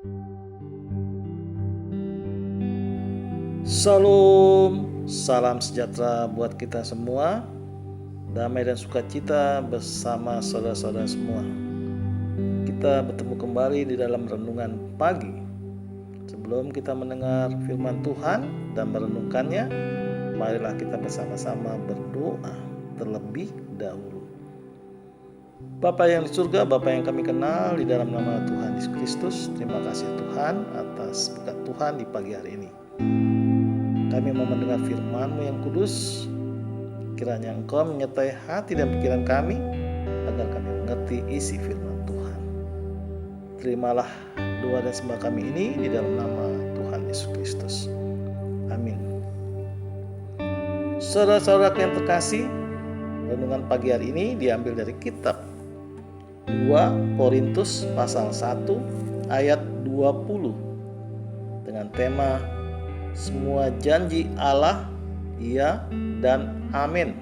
Salam, salam sejahtera buat kita semua. Damai dan sukacita bersama saudara-saudara semua. Kita bertemu kembali di dalam renungan pagi. Sebelum kita mendengar firman Tuhan dan merenungkannya, marilah kita bersama-sama berdoa terlebih dahulu. Bapa yang di surga, Bapa yang kami kenal, di dalam nama Tuhan Yesus Kristus, terima kasih Tuhan atas berkat Tuhan di pagi hari ini. Kami mau mendengar firman-Mu yang kudus. Kiranya Engkau menyertai hati dan pikiran kami, agar kami mengerti isi firman Tuhan. Terimalah doa dan sembah kami ini di dalam nama Tuhan Yesus Kristus. Amin. Saudara-saudara yang terkasih, renungan pagi hari ini diambil dari kitab 2 Korintus pasal 1 ayat 20 dengan tema semua janji Allah, ya dan amin.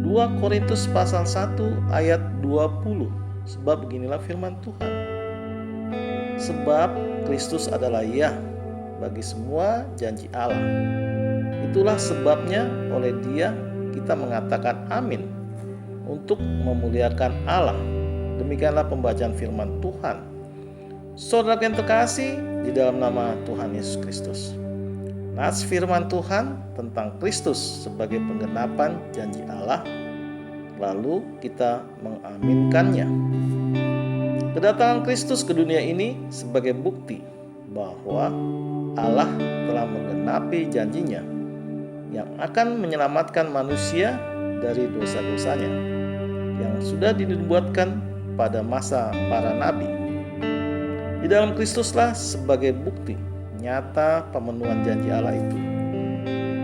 2 Korintus pasal 1 ayat 20. Sebab beginilah firman Tuhan. Sebab Kristus adalah ya bagi semua janji Allah. Itulah sebabnya oleh Dia kita mengatakan amin untuk memuliakan Allah. Demikianlah pembacaan firman Tuhan. Saudara yang terkasih di dalam nama Tuhan Yesus Kristus. Nas firman Tuhan tentang Kristus sebagai penggenapan janji Allah, lalu kita mengaminkannya. Kedatangan Kristus ke dunia ini sebagai bukti bahwa Allah telah menggenapi janjinya yang akan menyelamatkan manusia dari dosa-dosanya yang sudah dinubuatkan pada masa para nabi. Di dalam Kristuslah sebagai bukti nyata pemenuhan janji Allah itu.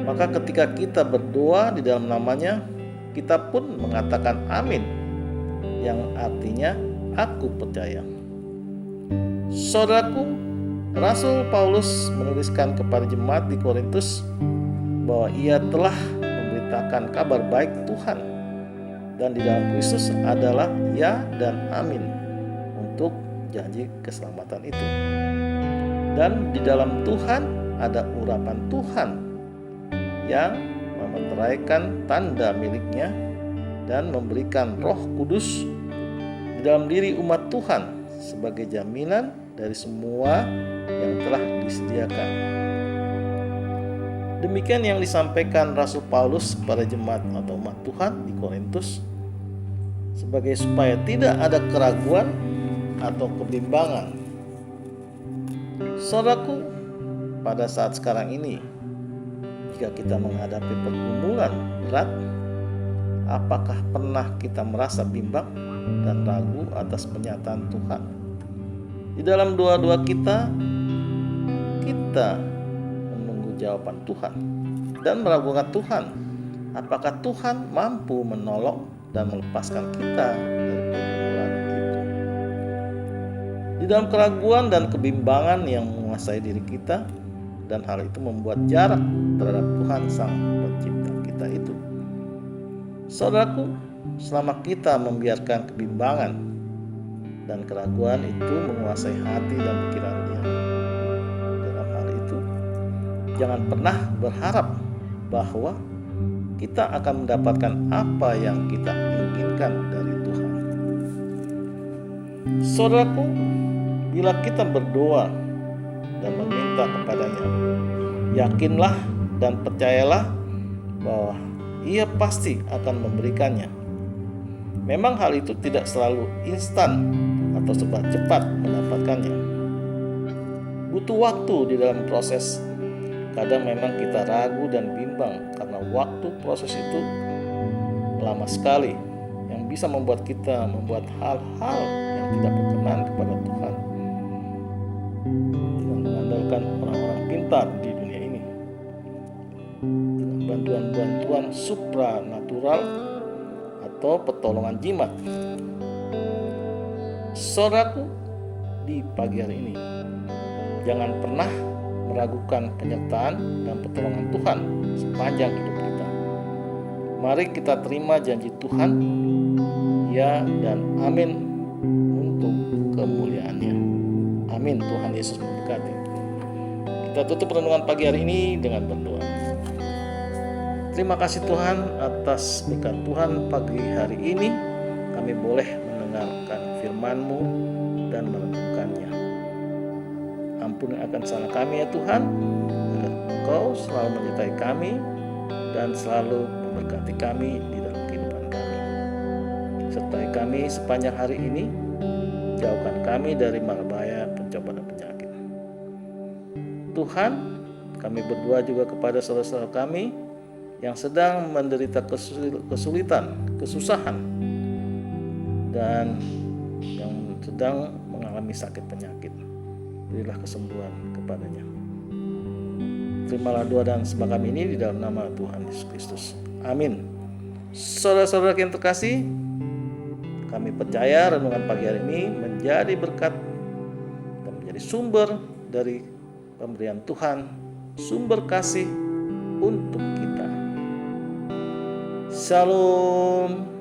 Maka ketika kita berdoa di dalam namanya, kita pun mengatakan amin, yang artinya aku percaya. Saudaraku, Rasul Paulus menuliskan kepada jemaat di Korintus bahwa ia telah memberitakan kabar baik Tuhan, dan di dalam Kristus adalah ya dan amin untuk janji keselamatan itu. Dan di dalam Tuhan ada urapan Tuhan yang memeteraikan tanda miliknya dan memberikan Roh Kudus di dalam diri umat Tuhan sebagai jaminan dari semua yang telah disediakan. Demikian yang disampaikan Rasul Paulus kepada jemaat atau umat Tuhan di Korintus sebagai supaya tidak ada keraguan atau kebimbangan. Saudaraku, pada saat sekarang ini, jika kita menghadapi pergumulan berat, apakah pernah kita merasa bimbang dan ragu atas pernyataan Tuhan? Di dalam doa-doa kita menunggu jawaban Tuhan dan meragukan Tuhan. Apakah Tuhan mampu menolong dan melepaskan kita dari pergumulan itu? Di dalam keraguan dan kebimbangan yang menguasai diri kita, dan hal itu membuat jarak terhadap Tuhan Sang Pencipta kita itu. Saudaraku, selama kita membiarkan kebimbangan dan keraguan itu menguasai hati dan pikiran dia, dalam hal itu jangan pernah berharap bahwa kita akan mendapatkan apa yang kita inginkan dari Tuhan. Saudaraku, bila kita berdoa dan meminta kepadanya, yakinlah dan percayalah bahwa Ia pasti akan memberikannya. Memang hal itu tidak selalu instan atau serba cepat mendapatkannya. Butuh waktu di dalam proses. Kadang memang kita ragu dan bimbang karena waktu proses itu lama sekali, yang bisa membuat kita membuat hal-hal yang tidak berkenan kepada Tuhan dengan mengandalkan orang-orang pintar di dunia ini dengan bantuan-bantuan supranatural atau pertolongan jimat. Saudaraku, di pagi hari ini jangan pernah meragukan penyertaan dan pertolongan Tuhan sepanjang hidup kita. Mari kita terima janji Tuhan, ya dan amin untuk kemuliaan-Nya. Amin. Tuhan Yesus memberkati. Kita tutup renungan pagi hari ini dengan berdoa. Terima kasih Tuhan atas berkat Tuhan pagi hari ini. Kami boleh mendengarkan firman-Mu dan merenungkannya. Ampuni akan salah kami ya Tuhan, agar Engkau selalu menyertai kami dan selalu memberkati kami di dalam kehidupan kami. Sertai kami sepanjang hari ini, jauhkan kami dari mara bahaya, pencobaan dan penyakit. Tuhan, kami berdoa juga kepada saudara-saudara kami yang sedang menderita kesulitan, kesusahan, dan yang sedang mengalami sakit penyakit. Berilah kesembuhan kepadanya. Terimalah doa dan sembah kami ini di dalam nama Tuhan Yesus Kristus. Amin. Saudara-saudara yang terkasih, kami percaya renungan pagi hari ini menjadi berkat dan menjadi sumber dari pemberian Tuhan, sumber kasih untuk kita. Shalom.